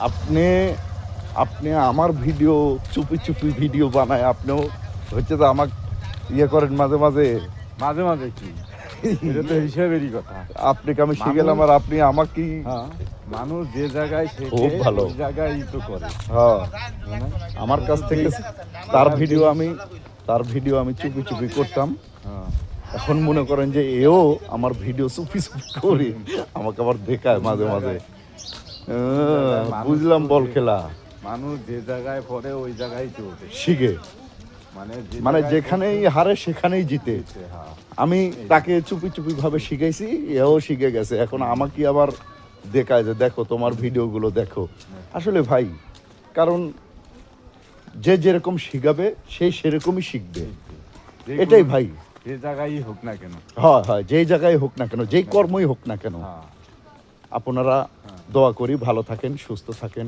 আপনি আপনি আমার ভিডিও চুপি চুপি ভিডিও বানায় আপনিও হচ্ছে যে আমাকে ইয়ে করেন মাঝে মাঝে। মাঝে মাঝে কি, এটা তো হিসাবেরই কথা। আপনাকে আমি শিখেলাম আর আপনি আমাকে। হ্যাঁ, মানুষ যে জায়গায় খুব শেখে ভালো। ওই জায়গায় তো করে। হ্যাঁ, মানে আমার কাছ থেকে তার ভিডিও আমি চুপি চুপি করতাম। হ্যাঁ, এখন মনে করেন যে এও আমার ভিডিও চুপি চুপি করে আমাকে আবার দেখায় মাঝে মাঝে। বুঝলাম বল খেলা মানুষ যে জায়গায় পড়ে ওই জায়গায় তো ওঠে। শিখে, মানে মানে যেখানেই হারে সেখানেই জিতে। হ্যাঁ, আমি তাকে চুপি চুপি ভাবে শিখাইছি, এও শিখে গেছে। এখন আমাকে আবার দেখায় যে দেখো তোমার ভিডিওগুলো দেখো। আসলে ভাই, কারণ যে যেরকম শিখাবে সেই সেরকমই শিখবে, এটাই ভাই। যে জায়গায় হোক না কেন। হয় হয়, যেই জায়গায় হোক না কেন, যেই কর্মই হোক না কেন। হ্যাঁ, আপনারা দোয়া করি ভালো থাকেন, সুস্থ থাকেন।